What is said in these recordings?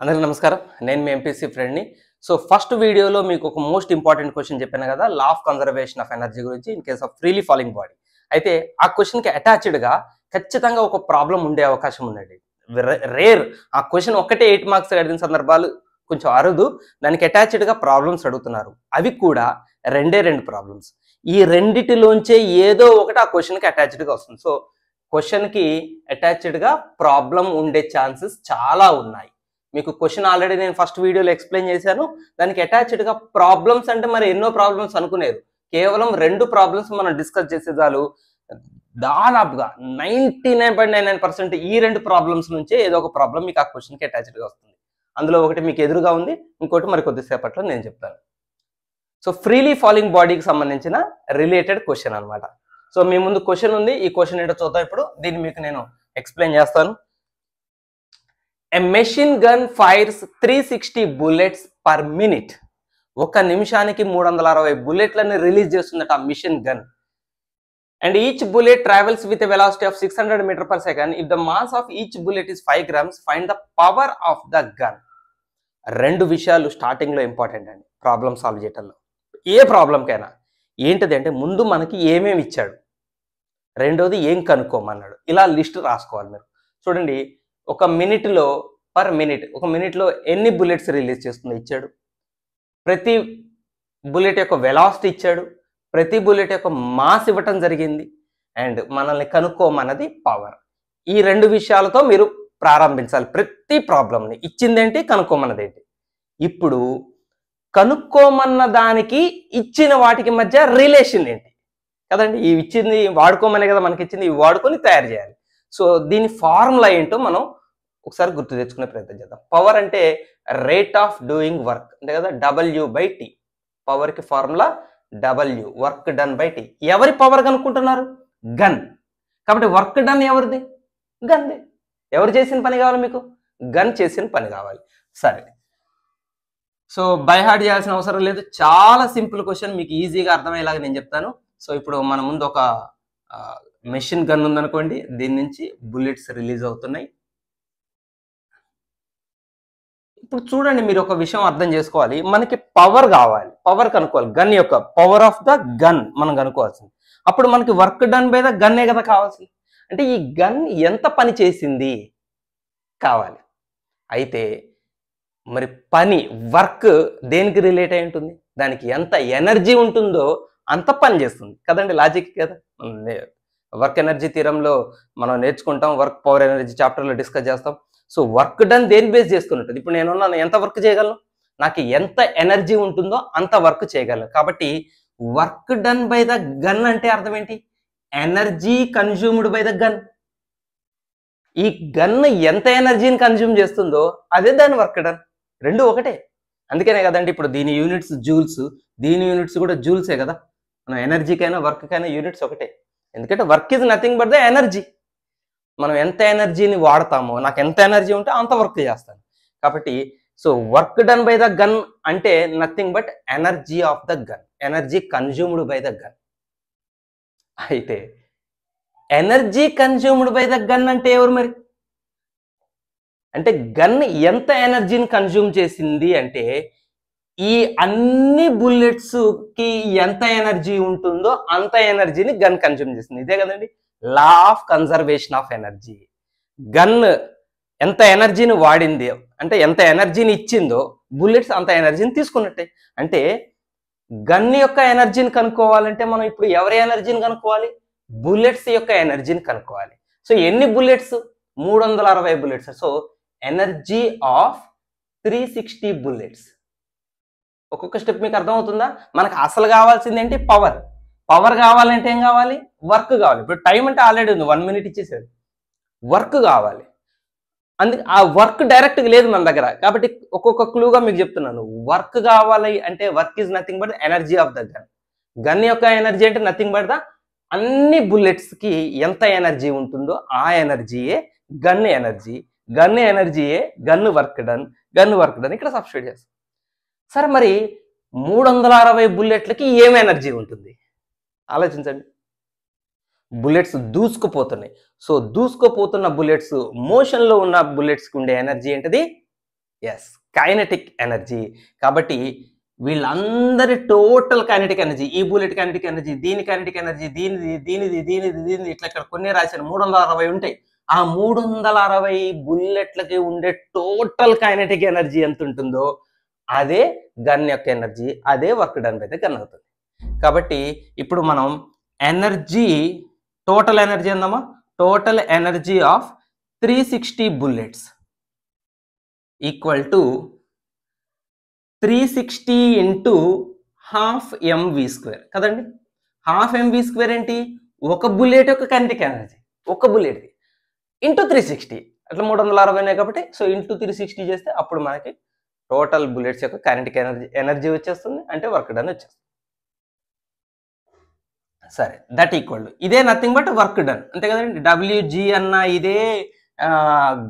అందరికీ నమస్కారం. నేను మీ ఎంపీసీ ఫ్రెండ్ని. సో ఫస్ట్ వీడియోలో మీకు ఒక మోస్ట్ ఇంపార్టెంట్ క్వశ్చన్ చెప్పాను కదా, law of conservation of energy గురించి in case of freely falling body. అయితే ఆ క్వశ్చన్కి అటాచ్డ్గా ఖచ్చితంగా ఒక ప్రాబ్లం ఉండే అవకాశం ఉందండి. రేర్ ఆ క్వశ్చన్ ఒక్కటే 8 మార్క్స్ అడిగిన సందర్భాలు కొంచెం అరుదు. దానికి అటాచ్డ్గా ప్రాబ్లమ్స్ అడుగుతున్నారు. అవి కూడా రెండు ప్రాబ్లమ్స్. ఈ రెండిటిలోంచే ఏదో ఒకటి ఆ క్వశ్చన్కి అటాచ్డ్గా వస్తుంది. సో క్వశ్చన్కి అటాచ్డ్గా ప్రాబ్లం ఉండే ఛాన్సెస్ చాలా ఉన్నాయి. మీకు క్వశ్చన్ ఆల్రెడీ నేను ఫస్ట్ వీడియోలో ఎక్స్ప్లెయిన్ చేశాను. దానికి అటాచ్డ్గా ప్రాబ్లమ్స్ అంటే మరి ఎన్నో ప్రాబ్లమ్స్ అనుకునేరు. కేవలం 2 ప్రాబ్లమ్స్ మనం డిస్కస్ చేసేదాలు దాదాపుగా 99.99% ఈ 2 ప్రాబ్లమ్స్ నుంచే ఏదో ఒక ప్రాబ్లం మీకు ఆ క్వశ్చన్కి అటాచ్డ్గా వస్తుంది. అందులో ఒకటి మీకు ఎదురుగా ఉంది, ఇంకోటి మరి కొద్దిసేపట్లో నేను చెప్తాను. సో ఫ్రీలీ ఫాలింగ్ బాడీకి సంబంధించిన రిలేటెడ్ క్వశ్చన్ అనమాట. సో మీ ముందు క్వశ్చన్ ఉంది. ఈ క్వశ్చన్ ఏంటో చూద్దాం ఇప్పుడు. దీన్ని మీకు నేను ఎక్స్ప్లెయిన్ చేస్తాను. A machine gun fires 360 bullets per minute. ఒక నిమిషానికి 360 బుల్లెట్లను రిలీజ్ చేస్తుందట ఆ machine gun. And each bullet travels with a velocity of 600 metre per second. If the mass of each bullet is 5 grams, find the power of the gun. 2 విషయాలు స్టార్టింగ్లో important అండి problem solve చేయటంలో. ఏ ప్రాబ్లంకైనా ఏంటిది అంటే ముందు మనకి ఏమేమి ఇచ్చాడు, రెండోది ఏం కనుక్కోమన్నాడు. ఇలా లిస్ట్ రాసుకోవాలి మీరు. చూడండి, ఒక మినిట్లో ఒక మినిట్లో ఎన్ని బుల్లెట్స్ రిలీజ్ చేస్తుందో ఇచ్చాడు. ప్రతి బుల్లెట్ యొక్క వెలాసిటీ ఇచ్చాడు. ప్రతి బుల్లెట్ యొక్క మాస్ ఇవ్వటం జరిగింది. అండ్ మనల్ని కనుక్కోమన్నది పవర్. ఈ 2 విషయాలతో మీరు ప్రారంభించాలి ప్రతి ప్రాబ్లంని. ఇచ్చిందేంటి, కనుక్కోమన్నదేంటి. ఇప్పుడు కనుక్కోమన్న దానికి ఇచ్చిన వాటికి మధ్య రిలేషన్ ఏంటి కదండి. ఇవి ఇచ్చింది వాడుకోమనే కదా మనకి ఇచ్చింది, ఇవి వాడుకొని తయారు చేయాలి. సో దీని ఫార్ములా ఏంటో మనం ఒకసారి గుర్తు తెచ్చుకునే ప్రయత్నం చేద్దాం. పవర్ అంటే రేట్ ఆఫ్ డూయింగ్ వర్క్ అంటే కదా, W/T. పవర్కి formula W, work done by T. ఎవరి పవర్ కనుక్కుంటున్నారు? గన్. కాబట్టి వర్క్ డన్ ఎవరిది? గన్ది. ఎవరు చేసిన పని కావాలి మీకు? గన్ చేసిన పని కావాలి. సరే, సో బై హార్ట్ చేయాల్సిన అవసరం లేదు. చాలా సింపుల్ క్వశ్చన్, మీకు ఈజీగా అర్థమయ్యేలాగా నేను చెప్తాను. సో ఇప్పుడు మన ముందు ఒక మెషిన్ గన్ ఉందనుకోండి. దీని నుంచి బుల్లెట్స్ రిలీజ్ అవుతున్నాయి. ఇప్పుడు చూడండి, మీరు ఒక విషయం అర్థం చేసుకోవాలి. మనకి పవర్ కావాలి, పవర్ కనుక్కోవాలి. గన్ యొక్క పవర్ ఆఫ్ ద గన్ మనం కనుక్కోవాల్సింది. అప్పుడు మనకి వర్క్ డన్ బై ద గన్నే కదా కావాల్సింది. అంటే ఈ గన్ ఎంత పని చేసింది కావాలి. అయితే మరి పని, వర్క్ దేనికి రిలేట్ అయి ఉంటుంది? దానికి ఎంత ఎనర్జీ ఉంటుందో అంత పని చేస్తుంది కదండి. లాజిక్ కదా. వర్క్ ఎనర్జీ థియరంలో మనం నేర్చుకుంటాం. వర్క్ పవర్ ఎనర్జీ చాప్టర్లో డిస్కస్ చేస్తాం. సో వర్క్ డన్ దేని బేస్ చేసుకుని ఉంటుంది? ఇప్పుడు నేను ఎంత వర్క్ చేయగలను, నాకు ఎంత ఎనర్జీ ఉంటుందో అంత వర్క్ చేయగలను. కాబట్టి work done by the gun అంటే అర్థం ఏంటి? Energy consumed by the gun. ఈ గన్ ఎంత ఎనర్జీని కన్జ్యూమ్ చేస్తుందో అదే దాని వర్క్ డన్. 2 ఒకటే. అందుకనే కదండి ఇప్పుడు దీని యూనిట్స్ జూల్స్, దీని యూనిట్స్ కూడా జూల్సే కదా. మనం ఎనర్జీకైనా వర్క్కైనా యూనిట్స్ ఒకటే. ఎందుకంటే work is nothing but the energy. మనం ఎంత ఎనర్జీని వాడతామో, నాకు ఎంత ఎనర్జీ ఉంటే అంత వర్క్ చేస్తాను. కాబట్టి so work done by the gun అంటే nothing but energy of the gun, energy consumed by the gun. అయితే energy consumed by the gun అంటే ఎవరు మరి? అంటే గన్ ఎంత ఎనర్జీని కన్జ్యూమ్ చేసింది అంటే ఈ అన్ని బుల్లెట్స్కి ఎంత ఎనర్జీ ఉంటుందో అంత ఎనర్జీని గన్ కన్జ్యూమ్ చేసింది. ఇదే కదండి లా of conservation of energy. Gun ఎంత ఎనర్జీని వాడింది అంటే ఎంత ఎనర్జీని ఇచ్చిందో బుల్లెట్స్ అంత ఎనర్జీని తీసుకున్నట్టే. అంటే గన్ యొక్క ఎనర్జీని కనుక్కోవాలంటే మనం ఇప్పుడు ఎవరి ఎనర్జీని కనుక్కోవాలి? బుల్లెట్స్ యొక్క ఎనర్జీని కనుక్కోవాలి. సో ఎన్ని bullets? 360 bullets. So energy of 360 bullets. ఒక్కొక్క స్టెప్ మీకు అర్థమవుతుందా? మనకు అసలు కావాల్సింది ఏంటి? పవర్. పవర్ కావాలంటే ఏం కావాలి? వర్క్ కావాలి. ఇప్పుడు టైం అంటే ఆల్రెడీ ఉంది, 1 minute ఇచ్చేసాడు. వర్క్ కావాలి. అందుకే ఆ వర్క్ డైరెక్ట్గా లేదు మన దగ్గర. కాబట్టి ఒక్కొక్క క్లూగా మీకు చెప్తున్నాను. వర్క్ కావాలి అంటే work is nothing but energy of the gun. Gun యొక్క ఎనర్జీ అంటే నథింగ్ బట్ ద అన్ని బుల్లెట్స్కి ఎంత ఎనర్జీ ఉంటుందో ఆ ఎనర్జీయే గన్ ఎనర్జీ. గన్ ఎనర్జీయే gun work done. Gun work done ఇక్కడ సబ్స్టిట్యూట్ చేస్తాం. సరే, మరి 360 బుల్లెట్లకి ఏం ఎనర్జీ ఉంటుంది ఆలోచించండి. బుల్లెట్స్ దూసుకుపోతున్నాయి. సో దూసుకుపోతున్న బుల్లెట్స్, మోషన్లో ఉన్న బుల్లెట్స్కి ఉండే ఎనర్జీ ఏంటిది? Yes, kinetic energy. కాబట్టి వీళ్ళందరి టోటల్ కైనెటిక్ ఎనర్జీ, ఈ బుల్లెట్ కైనెటిక్ ఎనర్జీ, దీని కైనెటిక్ ఎనర్జీ, దీనిది ఇట్లా ఇక్కడ కొన్ని రాశాను, 360 ఉంటాయి. ఆ 360 బుల్లెట్లకి ఉండే టోటల్ కైనెటిక్ ఎనర్జీ ఎంత ఉంటుందో అదే గన్ యొక్క ఎనర్జీ, అదే work done by the gun అవుతుంది. కాబట్టి ఇప్పుడు మనం ఎనర్జీ, టోటల్ ఎనర్జీ అందామా, total energy of 360 bullets equal to 360 into half mv² కదండి. హాఫ్ mv² ఏంటి, ఒక బుల్లెట్ యొక్క కైనెటిక్ ఎనర్జీ, ఒక బుల్లెట్ ఇంటూ 360, అట్లా 360 కాబట్టి సో ఇంటూ 360 చేస్తే అప్పుడు మనకి టోటల్ బుల్లెట్స్ యొక్క కైనెటిక్ ఎనర్జీ వచ్చేస్తుంది, అంటే వర్క్ డన్ వచ్చేస్తుంది. సరే, దట్ ఈక్వల్ ఇదే నథింగ్ బట్ వర్క్ డన్, అంతే కదండి. WG అన్న ఇదే,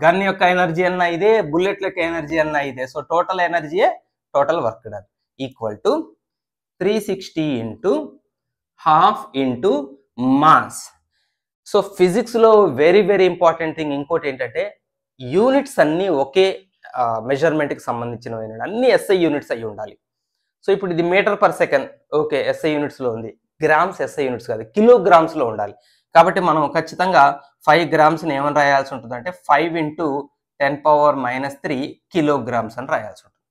గన్ యొక్క ఎనర్జీ అన్న ఇదే, బుల్లెట్ యొక్క ఎనర్జీ అన్న ఇదే. సో టోటల్ ఎనర్జీయే total work done equal to 360 into half into mass. So ఫిజిక్స్లో వెరీ వెరీ ఇంపార్టెంట్ థింగ్ ఇంకోటి ఏంటంటే, యూనిట్స్ అన్నీ ఒకే మెజర్మెంట్కి సంబంధించినవి, అన్ని SI యూనిట్స్ అయ్యి ఉండాలి. సో ఇప్పుడు ఇది metre per second, okay SI యూనిట్స్లో ఉంది. గ్రామ్స్ SI యూనిట్స్ కాదు, కిలోగ్రామ్స్లో ఉండాలి. కాబట్టి మనం ఖచ్చితంగా 5 గ్రామ్స్ని ఏమని రాయాల్సి ఉంటుంది అంటే 5 ఇంటూ 10⁻³ కిలోగ్రామ్స్ అని రాయాల్సి ఉంటుంది.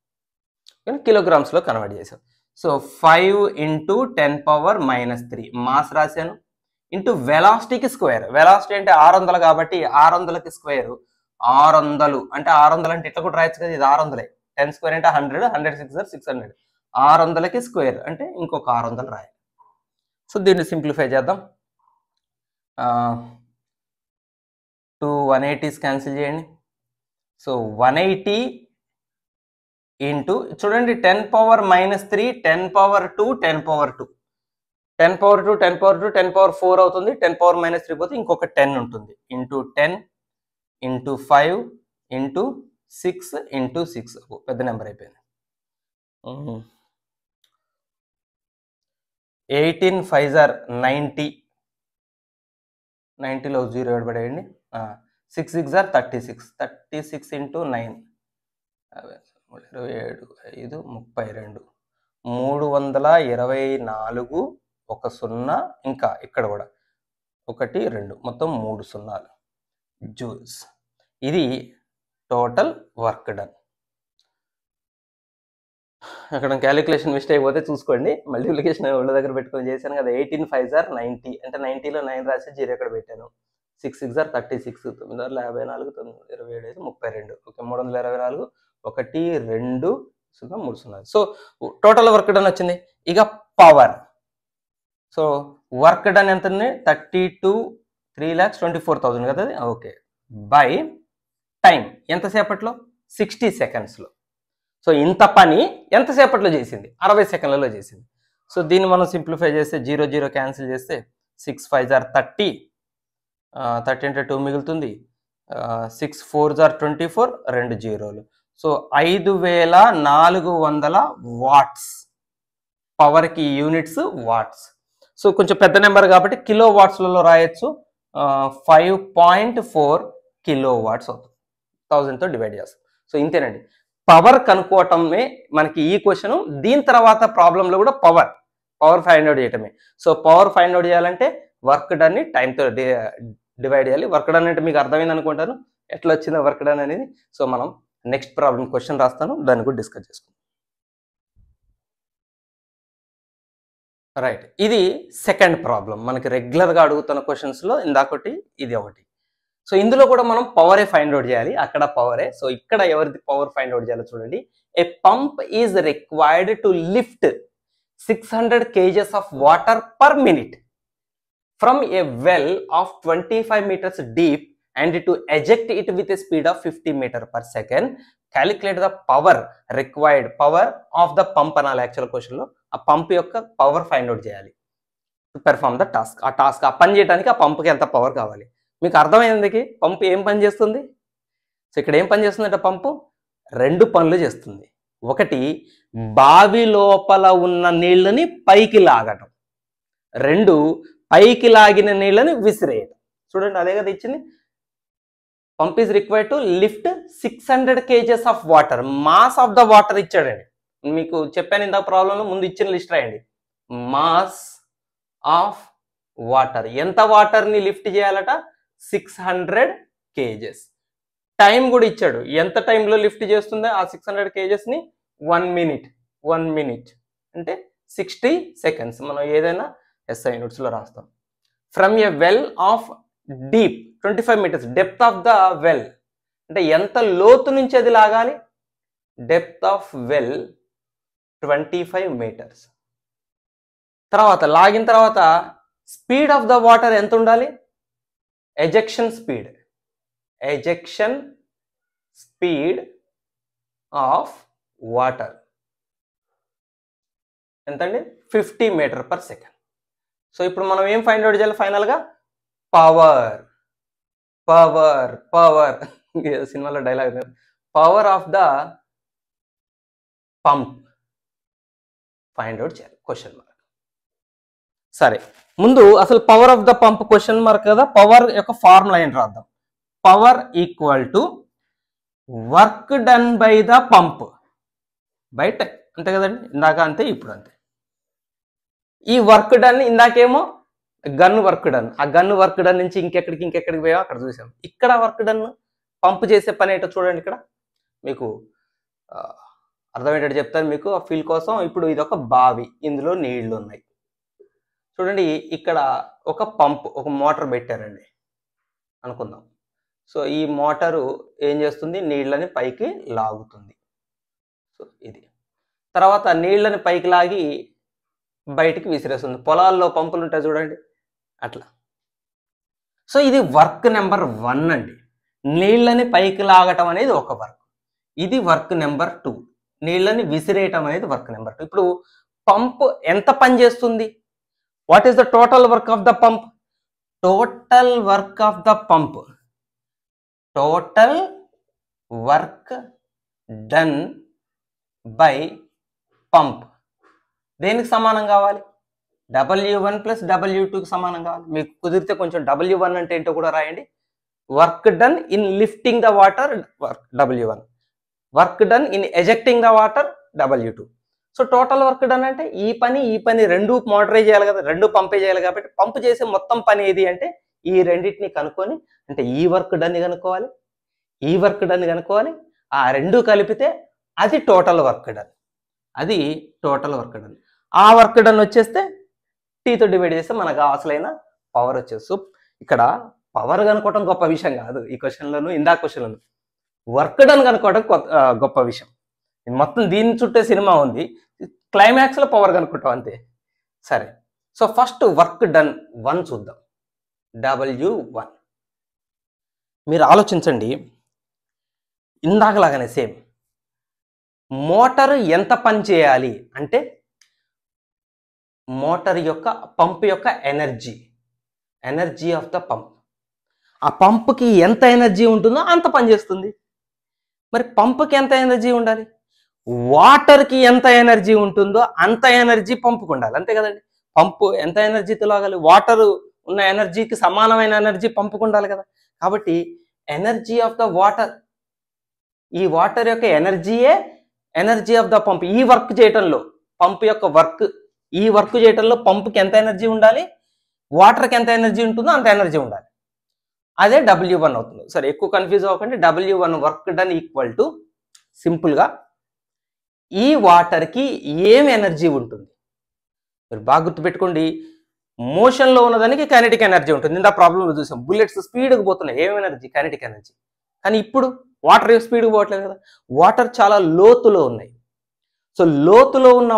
కానీ కిలోగ్రామ్స్లో కన్వర్ట్ చేసాం. సో 5 ఇంటూ 10⁻³ మాస్ రాశాను, ఇంటూ వెలాసిటీకి స్క్వేర్. వెలాసిటీ అంటే 600 కాబట్టి 600కి స్క్వేర్ 600 అంటే 600 అంటే ఇట్లా కూడా రాయొచ్చు కదా, ఇది 600. 10² అంటే 100, 100 6 600. 600కి స్క్వేర్ అంటే ఇంకొక 600 రాయాలి. సో దీన్ని సింప్లిఫై చేద్దాం. 2 180s క్యాన్సిల్ చేయండి. సో 180 ఇంటూ చూడండి 10⁻³ 10⁻2 10⁻2 10⁻2 10⁻2 10⁻4 అవుతుంది. 10⁻³ పోతే ఇంకొక 10 ఉంటుంది. ఇంటూ 10 ఇంటూ 5 ఇంటూ 6 ఇంటూ 6 పెద్ద నెంబర్ అయిపోయింది. 18 5s are 90, 90లో 0 పడేయండి. 6 6s are 36, 36 ఇంటూ 9 27 5 32 324, ఒక 0 ఇంకా ఇక్కడ కూడా 1 2 మొత్తం 3 సున్నాలు జూల్స్. ఇది టోటల్ వర్క్ డన్. అక్కడ క్యాలిక్యులేషన్ మిస్టేక్ పోతే చూసుకోండి, మల్టిప్లికేషన్ ఒళ్ళ దగ్గర పెట్టుకొని చేశాను కదా. 18 5s are 90 అంటే 90లో 9 రాసి 0 ఎక్కడ పెట్టాను. 6 6s are 36, 9 54, 9 27 32, ఓకే 324 1 2 0 3 సున్నాలు. సో టోటల్ వర్క్ డన్ వచ్చింది. ఇక పవర్. సో వర్క్ డన్ ఎంత ఉంది, 3,24,000 కదా, ఓకే బై టైం ఎంతసేపట్లో, 60 సెకండ్స్లో. సో ఇంత పని ఎంతసేపట్లో చేసింది, 60 సెకండ్లలో చేసింది. సో దీన్ని మనం సింప్లిఫై చేస్తే 0 0 క్యాన్సిల్ చేస్తే 6 5s are 30, 30 అంటే 2 మిగులుతుంది. 6 4s are 24, 2 జీరోలు. So 5400 watts. పవర్కి యూనిట్స్ వాట్స్. సో కొంచెం పెద్ద నెంబర్ కాబట్టి కిలో వాట్స్లలో రాయొచ్చు. 5.4 కిలో వాట్స్ అవుతుంది. 1000తో డివైడ్ చేస్తాం. సో ఇంతేనండి, పవర్ కనుక్కోవటమే మనకి ఈ క్వశ్చన్. దీని తర్వాత ప్రాబ్లంలో కూడా పవర్ ఫైండ్ అవుట్ చేయటమే. సో పవర్ ఫైండ్ అవుట్ చేయాలంటే వర్క్ డన్ని టైంతో డివైడ్ చేయాలి. వర్క్ డన్ అంటే మీకు అర్థమైంది అనుకుంటాను, ఎట్లా వచ్చిందో వర్క్ డన్ అనేది. సో మనం నెక్స్ట్ ప్రాబ్లం క్వశ్చన్ రాస్తాను, దాన్ని కూడా డిస్కస్ చేసుకుందాం. రైట్, ఇది సెకండ్ ప్రాబ్లం. మనకి రెగ్యులర్గా అడుగుతున్న క్వశ్చన్స్లో ఇందాకొకటి, ఇది ఒకటి. సో ఇందులో కూడా మనం పవరే ఫైండ్ అవుట్ చేయాలి, అక్కడ పవరే. సో ఇక్కడ ఎవరిది పవర్ ఫైండ్ అవుట్ చేయాలో చూడండి. A pump is required to lift 600 kgs of water per minute from a well of 25 meters deep and to eject it with a speed of 50 meters per second. Calculate the power required, power of the pump అనాలి actual క్వశ్చన్లో. ఆ pump యొక్క power find out చేయాలి to perform the task. ఆ పని చేయడానికి ఆ పంప్కి ఎంత పవర్ కావాలి. మీకు అర్థమైంది పంపు ఏం పని చేస్తుంది. సో ఇక్కడ ఏం పని చేస్తుందంటే పంపు 2 పనులు చేస్తుంది. ఒకటి, బావి లోపల ఉన్న నీళ్ళని పైకి లాగటం. 2, పైకి లాగిన నీళ్ళని విసిరేయటం. చూడండి అదే కదా ఇచ్చింది. Pump is required to lift 600 kgs of water. Mass of the water ఇచ్చాడండి. మీకు చెప్పాను ఇందాక ప్రాబ్లంలో, ముందు ఇచ్చిన లిస్ట్ రాయండి. మాస్ ఆఫ్ వాటర్, ఎంత వాటర్ని లిఫ్ట్ చేయాలట? 600 kgs. టైం కూడా ఇచ్చాడు, ఎంత టైంలో లిఫ్ట్ చేస్తుందో ఆ 600 kgsని 1 minute అంటే 60 seconds. మనం ఏదైనా SI యూనిట్స్లో రాస్తాం. From a well of deep 25 meters, depth of the well అంటే ఎంత లోతు నుంచి అది లాగాలి? Depth of well 25 meters. తర్వాత లాగిన తర్వాత స్పీడ్ ఆఫ్ ద వాటర్ ఎంత ఉండాలి? ఎజెక్షన్ స్పీడ్ ఆఫ్ వాటర్ ఎంతండి? 50 meters/s. సో ఇప్పుడు మనం ఏం ఫైండ్ అవుట్ చేయాలి ఫైనల్గా? పవర్ సినిమాలో dialogue, power of the pump find out చేయాలి. Question mark. సరే, ముందు అసలు power of the pump question mark కదా, పవర్ యొక్క ఫార్ములా ఏంటి రాద్దాం. Power equal to work done by the pump by time, అంతే కదండి. ఇందాక అంతే, ఇప్పుడు అంతే. ఈ వర్క్ డన్ ఇందాకేమో గన్ వర్క్ డన్, ఆ గన్ వర్క్ డన్ నుంచి ఇంకెక్కడికి పోయామో అక్కడ చూసాం. ఇక్కడ వర్క్ డన్ పంప్ చేసే పని ఏంటో చూడండి. ఇక్కడ మీకు అర్థమయ్యేటట్టు చెప్తాను మీకు ఆ ఫీల్ కోసం. ఇప్పుడు ఇది ఒక బావి, ఇందులో నీళ్లు ఉన్నాయి. చూడండి, ఇక్కడ ఒక పంప్, ఒక మోటార్ పెట్టారండి అనుకుందాం. సో ఈ మోటారు ఏం చేస్తుంది? నీళ్ళని పైకి లాగుతుంది. సో ఇది తర్వాత నీళ్ళని పైకి లాగి బయటికి విసిరేస్తుంది. పొలాల్లో పంపులు ఉంటాయి చూడండి, అట్లా. సో ఇది వర్క్ నెంబర్ 1 అండి. నీళ్ళని పైకి లాగటం అనేది ఒక వర్క్. ఇది వర్క్ నెంబర్ 2, నీళ్ళని విసిరేయటం అనేది వర్క్ నెంబర్ 2. ఇప్పుడు పంప్ ఎంత పని చేస్తుంది? What is the total work of the pump? Total work of the pump, total work done by pump దేనికి సమానం కావాలి? W1 + W2కి సమానం కావాలి. మీకు కుదిరితే కొంచెం W1 అంటే ఏంటో కూడా రాయండి. Work done in lifting the water W1, work done in ejecting the water W2. So total work done అంటే ఈ పని రెండు మోటరే చేయాలి కదా, రెండు పంపే చేయాలి. కాబట్టి పంపు చేసే మొత్తం పని ఏది అంటే ఈ రెండింటిని కనుక్కొని, అంటే ఈ వర్క్ డన్ కనుక్కోవాలి, ఈ వర్క్ డన్ కనుక్కోవాలి. ఆ రెండు కలిపితే అది టోటల్ వర్క్ డన్, అది టోటల్ వర్క్ డన్. ఆ వర్క్ డన్ వచ్చేస్తే టీతో డివైడ్ చేస్తే మనకు అసలైన పవర్ వచ్చేది. సో ఇక్కడ పవర్ కనుక్కోవడం గొప్ప విషయం కాదు ఈ క్వశ్చన్లోను, ఇందాక క్వశ్చన్లోను. వర్క్ డన్ కనుక్కోవడం గొప్ప విషయం. మొత్తం దీని చుట్టే సినిమా ఉంది, క్లైమాక్స్లో పవర్ కనుక్కుంటాం అంతే. సరే, సో ఫస్ట్ వర్క్ డన్ 1 చూద్దాం. W1 మీరు ఆలోచించండి, ఇందాకలాగానే సేమ్. మోటార్ ఎంత పని చేయాలి అంటే మోటార్ యొక్క పంప్ యొక్క ఎనర్జీ ఆఫ్ ద పంప్. ఆ పంప్కి ఎంత ఎనర్జీ ఉంటుందో అంత పని చేస్తుంది. మరి పంప్కి ఎంత ఎనర్జీ ఉండాలి? వాటర్కి ఎంత ఎనర్జీ ఉంటుందో అంత ఎనర్జీ పంపుకు ఉండాలి, అంతే కదండి. పంపు ఎంత ఎనర్జీతో లాగాలి? వాటర్ ఉన్న ఎనర్జీకి సమానమైన ఎనర్జీ పంపుకు ఉండాలి కదా. కాబట్టి ఎనర్జీ ఆఫ్ ద వాటర్, ఈ వాటర్ యొక్క ఎనర్జీయే ఎనర్జీ ఆఫ్ ద పంప్. ఈ వర్క్ చేయటంలో పంప్ యొక్క ఈ వర్క్ చేయటంలో పంపుకి ఎంత ఎనర్జీ ఉండాలి, వాటర్కి ఎంత ఎనర్జీ ఉంటుందో అంత ఎనర్జీ ఉండాలి. అదే W1 అవుతుంది. సరే, ఎక్కువ కన్ఫ్యూజ్ అవ్వకండి. W1 work done equal to సింపుల్గా ఈ వాటర్కి ఏం ఎనర్జీ ఉంటుంది? మీరు బాగా గుర్తుపెట్టుకోండి, మోషన్లో ఉన్నదానికి కైనెటిక్ ఎనర్జీ ఉంటుంది. ఇందా ప్రాబ్లంలో చూసాం, బుల్లెట్స్ స్పీడ్కి పోతున్నాయి, ఏం ఎనర్జీ? Kinetic energy. కానీ ఇప్పుడు వాటర్ ఏం స్పీడ్కి పోవట్లేదు కదా, వాటర్ చాలా లోతులో ఉన్నాయి. సో లోతులో ఉన్న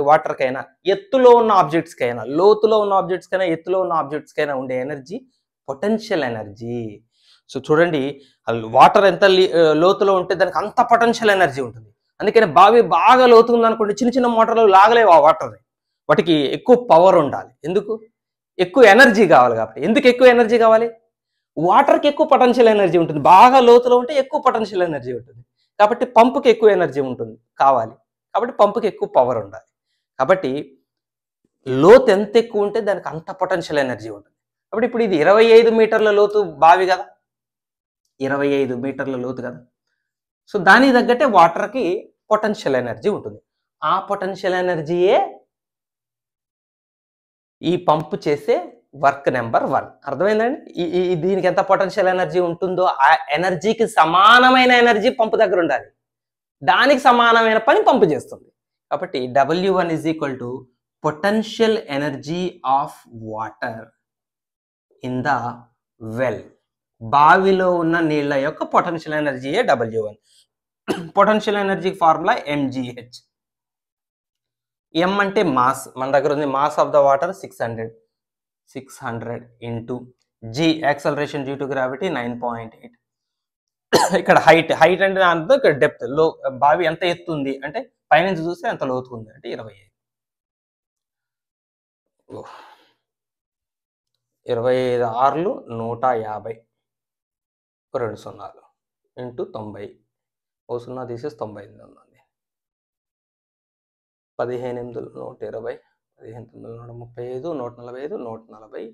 వాటర్కైనా ఎత్తులో ఉన్న ఆబ్జెక్ట్స్కైనా, లోతులో ఉన్న ఆబ్జెక్ట్స్కైనా ఎత్తులో ఉన్న ఆబ్జెక్ట్స్కైనా ఉండే ఎనర్జీ పొటెన్షియల్ ఎనర్జీ. సో చూడండి, వాటర్ ఎంత లోతులో ఉంటే దానికి అంత పొటెన్షియల్ ఎనర్జీ ఉంటుంది. అందుకని బావి బాగా లోతు ఉందనుకోండి, చిన్న చిన్న మోటార్లు లాగలేవు ఆ వాటర్ని, వాటికి ఎక్కువ పవర్ ఉండాలి. ఎందుకు? ఎక్కువ ఎనర్జీ కావాలి. కాబట్టి ఎందుకు ఎక్కువ ఎనర్జీ కావాలి? వాటర్కి ఎక్కువ పొటెన్షియల్ ఎనర్జీ ఉంటుంది, బాగా లోతులో ఉంటే ఎక్కువ పొటెన్షియల్ ఎనర్జీ ఉంటుంది. కాబట్టి పంపుకి ఎక్కువ ఎనర్జీ ఉంటుంది కావాలి, కాబట్టి పంపుకి ఎక్కువ పవర్ ఉండాలి. కాబట్టి లోతు ఎంత ఎక్కువ ఉంటే దానికి అంత పొటెన్షియల్ ఎనర్జీ ఉంటుంది. కాబట్టి ఇప్పుడు ఇది 25 మీటర్ల లోతు బావి కదా, 25 మీటర్ల లోతు కదా. సో దానికి తగ్గట్టే వాటర్కి పొటెన్షియల్ ఎనర్జీ ఉంటుంది. ఆ పొటెన్షియల్ ఎనర్జీయే ఈ పంపు చేసే వర్క్ నెంబర్ 1. అర్థమైందండి? దీనికి ఎంత పొటెన్షియల్ ఎనర్జీ ఉంటుందో ఆ ఎనర్జీకి సమానమైన ఎనర్జీ పంపు దగ్గర ఉండాలి. దానికి సమానమైన పని పంపు చేస్తుంది. కాబట్టి W1 is equal to potential energy of water in the well. బావిలో ఉన్న నీళ్ళ యొక్క పొటెన్షియల్ ఎనర్జీయే W1. Potential energy formula mgh. m అంటే మాస్, మన దగ్గర ఉంది mass of the water 600 into g acceleration due to gravity 9.8. ఇక్కడ హైట్ అంటే అంతా ఇక్కడ డెప్త్, లో బావి ఎంత ఎత్తు ఉంది అంటే పైనుంచి చూస్తే ఎంత లోతు ఉంది అంటే 25. 25 ఆర్లు 150, 2 సున్నాలు ఇంటూ 90, ఓ సున్నా తీసేసి 98 ఉందండి. 15 ఎనిమిదిలు 120, 15 తొమ్మిదిలు 135, 145,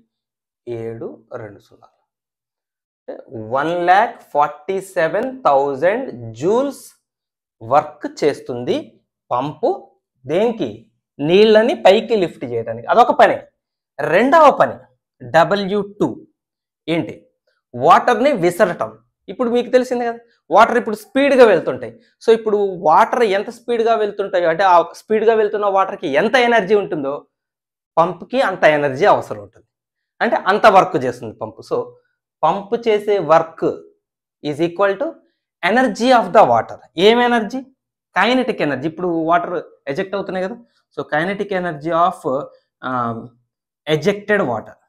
147, 2 సున్నాలు. 1,47,000 జూల్స్ వర్క్ చేస్తుంది పంపు. దేనికి? నీళ్ళని పైకి లిఫ్ట్ చేయడానికి. అదొక పని. రెండవ పని W2 ఏంటి? వాటర్ని విసరటం. ఇప్పుడు మీకు తెలిసింది కదా, వాటర్ ఇప్పుడు స్పీడ్గా వెళ్తుంటాయి. సో ఇప్పుడు వాటర్ ఎంత స్పీడ్గా వెళ్తుంటాయో అంటే ఆ స్పీడ్గా వెళ్తున్న వాటర్కి ఎంత ఎనర్జీ ఉంటుందో పంపుకి అంత ఎనర్జీ అవసరం ఉంటుంది. అంటే అంత వర్క్ చేస్తుంది పంపు. సో పంపు చేసే work is equal to energy of the water. ఏం ఎనర్జీ? Kinetic energy. ఇప్పుడు వాటర్ ఎజెక్ట్ అవుతున్నాయి కదా, so kinetic energy of ejected water.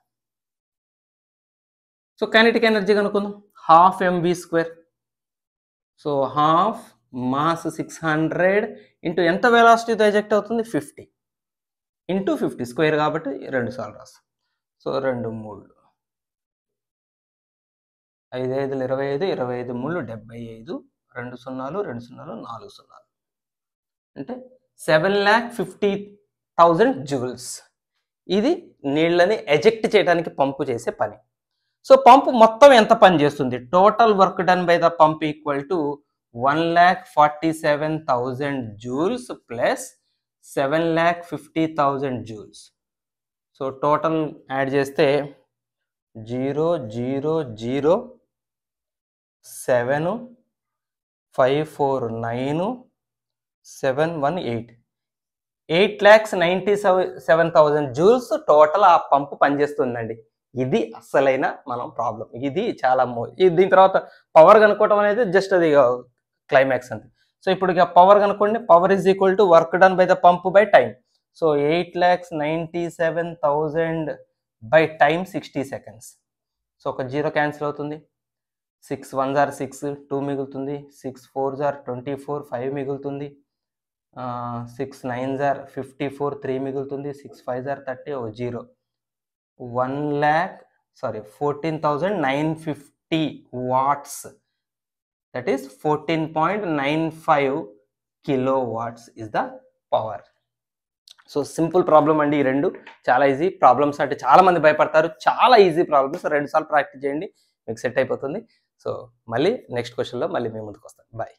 So kinetic energy కనుక్కుందాం. 12 mv². So half mass 600 into ఎంత వెలాసిటీతో ఎజెక్ట్ అవుతుంది? 50 ఇంటూ 50 స్క్వేర్ కాబట్టి 2 సార్లు రాస్తాం. సో 2 3 5 5 25, 25 3 75, 2 సున్నాలు 2 సున్నాలు 4 సున్నాలు అంటే 7,50,000 జూల్స్. ఇది నీళ్ళని ఎజెక్ట్ చేయడానికి పంపు చేసే పని. సో పంపు మొత్తం ఎంత పని చేస్తుంది? Total work done by the pump equal to 1,47,000 joules plus 7,50,000 joules. So total add చేస్తే 0 0 0 7 5 4 9 7 1 8 8,97,000 జూల్స్ టోటల్ ఆ పంపు పనిచేస్తుందండి. ఇది అసలైన మనం ప్రాబ్లం. ఇది చాలా దీని తర్వాత పవర్ కనుక్కోవటం అనేది జస్ట్ అది క్లైమాక్స్ అంతే. సో ఇప్పుడు ఇక పవర్ కనుక్కోండి. Power is equal to work done by the pump by time. So 8,97,000 by time 60 seconds. So ఒక 0 క్యాన్సిల్ అవుతుంది. 6 1s are 6, 2 మిగులుతుంది. 6 4s are 24, 5 మిగులుతుంది. 6 9s are 54, 3 మిగులుతుంది. 6 5s are 30, 0. 14,950 watts. That is 14.95 kilowatts is the power. So simple problem అండి. ఈ రెండు చాలా easy problems. అంటే చాలా మంది భయపడతారు. చాలా ఈజీ ప్రాబ్లమ్స్. 2 సార్లు ప్రాక్టీస్ చేయండి, మీకు సెట్ అయిపోతుంది. సో మళ్ళీ నెక్స్ట్ క్వశ్చన్లో మళ్ళీ మేము ముందుకు వస్తాం. బాయ్.